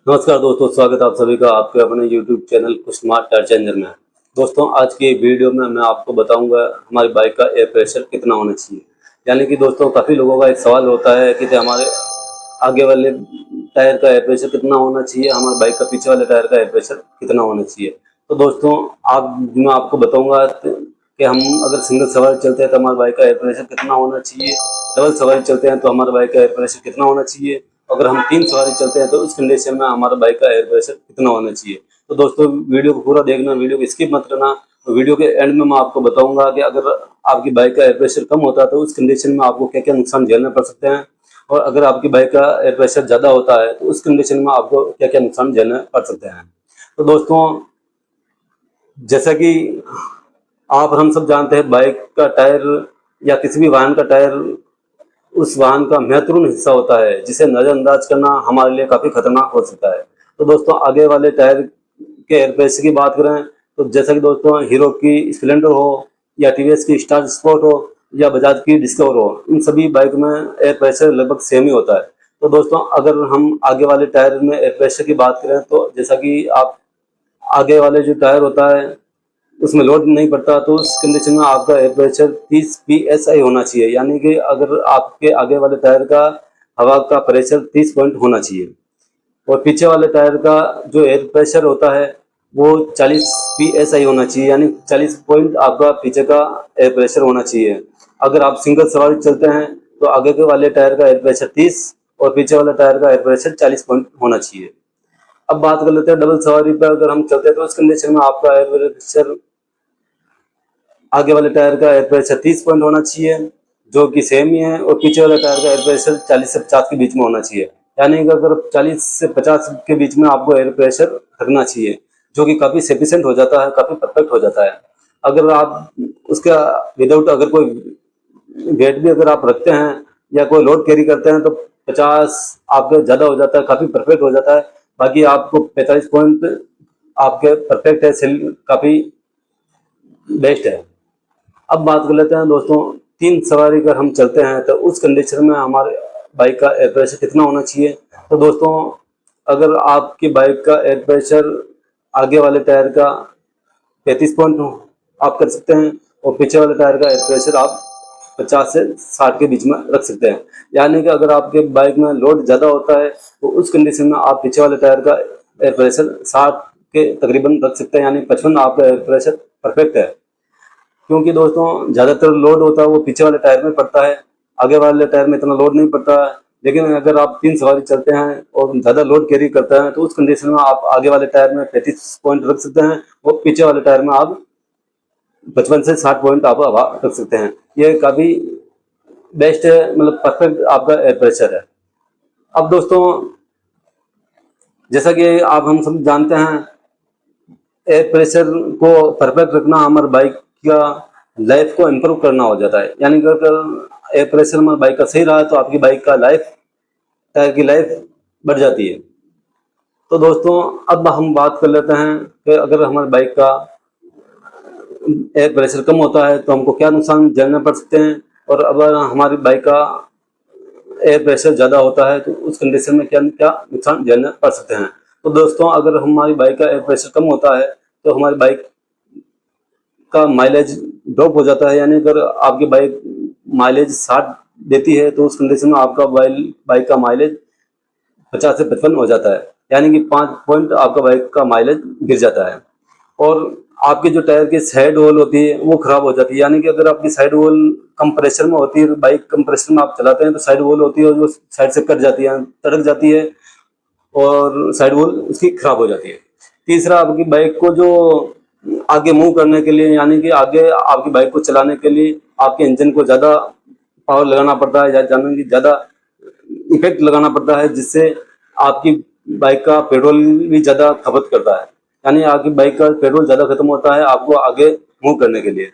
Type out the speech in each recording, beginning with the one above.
नमस्कार दोस्तों, स्वागत है आप सभी का आपके अपने YouTube चैनल कुशमार टायर चेंजर में। दोस्तों, आज की वीडियो में मैं आपको बताऊंगा हमारी बाइक का एयर प्रेशर कितना होना चाहिए। यानी कि दोस्तों, काफ़ी लोगों का एक सवाल होता है कि हमारे आगे वाले टायर का एयर प्रेशर कितना होना चाहिए, हमारे बाइक का पीछे वाले टायर का एयर प्रेशर कितना होना चाहिए। तो दोस्तों, मैं आपको बताऊँगा कि हम अगर सिंगल सवारी चलते हैं तो हमारे बाइक का एयर प्रेशर कितना होना चाहिए, डबल सवारी चलते हैं तो हमारे बाइक का एयर प्रेशर कितना होना चाहिए, अगर हम 3 सवारी चलते हैं तो उस कंडीशन में हमारा बाइक का एयर प्रेशर कितना होना चाहिए। तो दोस्तों, वीडियो को पूरा देखना, वीडियो को स्किप मत करना। तो वीडियो के एंड में मैं आपको बताऊंगा कि अगर आपकी बाइक का एयर प्रेशर कम होता है तो उस कंडीशन में आपको क्या क्या नुकसान झेलने पड़ सकते हैं, और अगर आपकी बाइक का एयर प्रेशर ज़्यादा होता है तो उस कंडीशन में आपको क्या क्या नुकसान झेलने पड़ सकते हैं। तो दोस्तों, जैसा कि आप और हम सब जानते हैं, बाइक का टायर या किसी भी वाहन का टायर उस वाहन का महत्वपूर्ण हिस्सा होता है, जिसे नज़रअंदाज करना हमारे लिए काफ़ी खतरनाक हो सकता है। तो दोस्तों, आगे वाले टायर के एयर प्रेशर की बात करें तो जैसा कि दोस्तों हीरो की स्प्लेंडर हो या टीवीएस की स्टार स्पोर्ट हो या बजाज की डिस्कवर हो, इन सभी बाइक में एयर प्रेशर लगभग सेम ही होता है। तो दोस्तों, अगर हम आगे वाले टायर में एयर प्रेशर की बात करें तो जैसा कि आप आगे वाले जो टायर होता है उसमें लोड नहीं पड़ता, तो उस कंडीशन में आपका एयर प्रेशर 30 psi होना चाहिए। यानी कि अगर आपके आगे वाले टायर का हवा का प्रेशर 30 पॉइंट होना चाहिए, और पीछे वाले टायर का जो एयर प्रेशर होता है वो 40 psi होना चाहिए। यानी 40 पॉइंट आपका पीछे का एयर प्रेशर होना चाहिए। अगर आप सिंगल सवारी चलते हैं तो आगे के वाले टायर का एयर प्रेशर 30 और पीछे वाले टायर का एयर प्रेशर 40 पॉइंट होना चाहिए। अब बात कर लेते हैं डबल सवारी पर, अगर हम चलते हैं तो उस कंडीशन में आपका एयर प्रेशर आगे वाले टायर का एयर प्रेशर 30 पॉइंट होना चाहिए, जो कि सेम ही है, और पीछे वाले टायर का एयर प्रेशर 40 से 50 के बीच में होना चाहिए। यानी कि अगर 40 से 50 के बीच में आपको एयर प्रेशर रखना चाहिए, जो कि काफ़ी सफिशिएंट हो जाता है, काफ़ी परफेक्ट हो जाता है। अगर आप उसका विदाउट अगर कोई वेट भी अगर आप रखते हैं या कोई लोड कैरी करते हैं तो 50 आपके ज़्यादा हो जाता है, काफ़ी परफेक्ट हो जाता है। बाकी आपको 45 पॉइंट आपके परफेक्ट है, काफ़ी बेस्ट है। अब बात कर लेते हैं दोस्तों, 3 सवारी अगर हम चलते हैं तो उस कंडीशन में हमारे बाइक का एयर प्रेशर कितना होना चाहिए। तो दोस्तों, अगर आपकी बाइक का एयर प्रेशर आगे वाले टायर का 35 पॉइंट आप कर सकते हैं, और पीछे वाले टायर का एयर प्रेशर आप 50 से 60 के बीच में रख सकते हैं। यानी कि अगर आपके बाइक में लोड ज़्यादा होता है तो उस कंडीशन में आप पीछे वाले टायर का एयर प्रेशर 60 के तकरीबन रख सकते हैं। यानी 55 आपका एयर प्रेशर परफेक्ट है, क्योंकि दोस्तों ज़्यादातर लोड होता है वो पीछे वाले टायर में पड़ता है, आगे वाले टायर में इतना लोड नहीं पड़ता है। लेकिन अगर आप 3 सवारी चलते हैं और ज़्यादा लोड कैरी करते हैं तो उस कंडीशन में आप आगे वाले टायर में 35 पॉइंट रख सकते हैं, और पीछे वाले टायर में आप 55 से 60 पॉइंट आप हवा रख सकते हैं। ये काफ़ी बेस्ट है, मतलब परफेक्ट आपका एयर प्रेशर है। अब दोस्तों, जैसा कि आप हम सब जानते हैं, एयर प्रेशर को परफेक्ट रखना हमारे बाइक का लाइफ को इम्प्रूव करना हो जाता है। यानी कि अगर एयर प्रेशर हमारे बाइक का सही रहा तो आपकी बाइक का टायर की लाइफ बढ़ जाती है। तो दोस्तों, अब हम बात कर लेते हैं कि अगर हमारे बाइक का एयर प्रेशर कम होता है तो हमको क्या नुकसान झेलने पड़ सकते हैं, और अगर हमारी बाइक का एयर प्रेशर ज़्यादा होता है तो उस कंडीशन में क्या क्या नुकसान झेलने पड़ सकते हैं। तो दोस्तों, अगर हमारी बाइक का एयर प्रेशर कम होता है तो हमारी बाइक का माइलेज ड्रॉप हो जाता है। यानी अगर आपकी बाइक माइलेज 60 देती है तो उस कंडीशन में आपका बाइक का माइलेज 50 से 55 हो जाता है। यानी कि 5 पॉइंट आपका बाइक का माइलेज गिर जाता है, और आपके जो टायर की साइड वॉल होती है वो खराब हो जाती है। यानी कि अगर आपकी साइड वॉल कम प्रेशर में होती है, बाइक कम प्रेशर में आप चलाते हैं तो साइड वॉल होती है जो साइड से कट जाती है, तड़क जाती है, और साइड वॉल उसकी खराब हो जाती है। तीसरा, आपकी बाइक को जो आगे मूव करने के लिए, यानी कि आगे आपकी बाइक को चलाने के लिए आपके इंजन को ज़्यादा पावर लगाना पड़ता है, या जाने की ज़्यादा इफेक्ट लगाना पड़ता है, जिससे आपकी बाइक का पेट्रोल भी ज़्यादा खपत करता है। यानी आपकी बाइक का पेट्रोल ज़्यादा खत्म होता है आपको आगे मूव करने के लिए।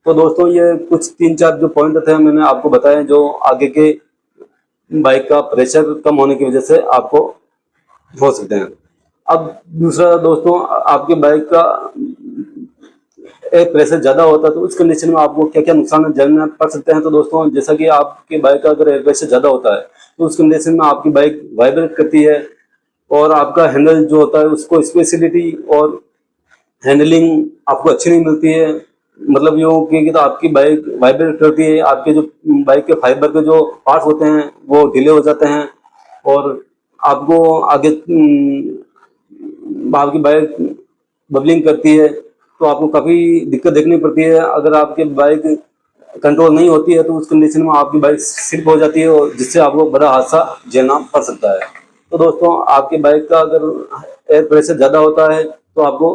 तो दोस्तों, ये कुछ 3-4 जो पॉइंट थे मैंने आपको बताए, जो आगे के बाइक का प्रेशर कम होने की वजह से आपको हो सकते हैं। अब दूसरा दोस्तों, आपकी बाइक का एयर प्रेशर ज़्यादा होता है तो उस कंडीशन में आपको क्या क्या नुकसान झेलने पड़ सकते हैं। तो दोस्तों, जैसा कि आपकी बाइक का अगर एयर प्रेशर ज़्यादा होता है तो उस कंडीशन में आपकी बाइक वाइब्रेट करती है, और आपका हैंडल जो होता है उसको स्पेशलिटी और हैंडलिंग आपको अच्छी नहीं मिलती है। मतलब यूँ कि तो आपकी बाइक वाइब्रेट करती है, आपके जो बाइक के फाइबर के जो पार्ट्स होते हैं वो ढीले हो जाते हैं और आपको आगे आपकी बाइक बबलिंग करती है, तो आपको काफ़ी दिक्कत देखनी पड़ती है। अगर आपकी बाइक कंट्रोल नहीं होती है तो उस कंडीशन में आपकी बाइक स्लिप हो जाती है और जिससे आपको बड़ा हादसा झेलना पड़ सकता है। तो दोस्तों आपकी बाइक का अगर एयर प्रेशर ज़्यादा होता है तो आपको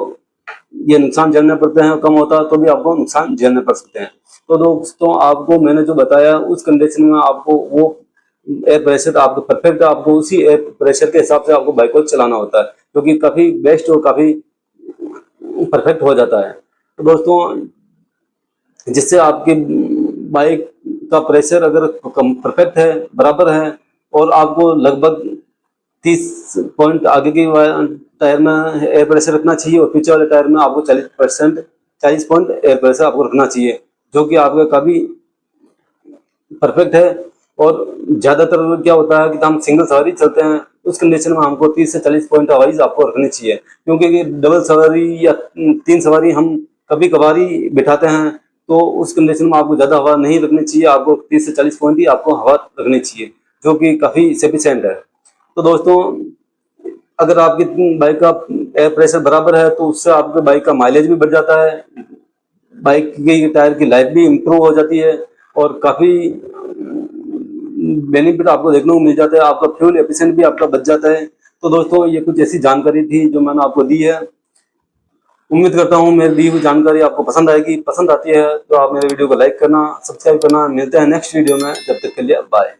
ये नुकसान झेलने पड़ते हैं, कम होता है तो भी आपको नुकसान झेलने पड़ सकते हैं। तो दोस्तों आपको मैंने जो बताया उस कंडीशन में आपको वो एयर प्रेशर आपको परफेक्ट, आपको उसी एयर प्रेशर के हिसाब से आपको बाइक को चलाना होता है, क्योंकि काफ़ी बेस्ट और काफ़ी परफेक्ट हो जाता है। तो दोस्तों जिससे आपकी बाइक का प्रेशर अगर कम परफेक्ट है, बराबर है और आपको लगभग 30 पॉइंट आगे की टायर में एयर प्रेशर रखना चाहिए और पीछे वाले टायर में आपको 40 पॉइंट एयर प्रेशर आपको रखना चाहिए, जो कि आपका काफ़ी परफेक्ट है। और ज़्यादातर क्या होता है कि हम सिंगल सवारी चलते हैं, उस कंडीशन में हमको 30 से 40 पॉइंट हवाइज आपको रखनी चाहिए, क्योंकि डबल सवारी या 3 सवारी हम कभी कभारी बिठाते हैं, तो उस कंडीशन में आपको ज़्यादा हवा नहीं रखनी चाहिए, आपको 30 से 40 पॉइंट ही आपको हवा रखनी चाहिए, जो कि काफ़ी सफिशेंट है। तो दोस्तों अगर आपकी बाइक का एयर प्रेशर बराबर है तो उससे आपके बाइक का माइलेज भी बढ़ जाता है, बाइक की टायर की लाइफ भी इम्प्रूव हो जाती है और काफ़ी बेनिफिट आपको देखने को मिल जाता है, आपका फ्यूल एफिशिएंट भी आपका बच जाता है। तो दोस्तों ये कुछ ऐसी जानकारी थी जो मैंने आपको दी है। उम्मीद करता हूँ मेरी दी हुई जानकारी आपको पसंद आएगी। पसंद आती है तो आप मेरे वीडियो को लाइक करना, सब्सक्राइब करना। मिलते हैं नेक्स्ट वीडियो में, जब तक के लिए बाय।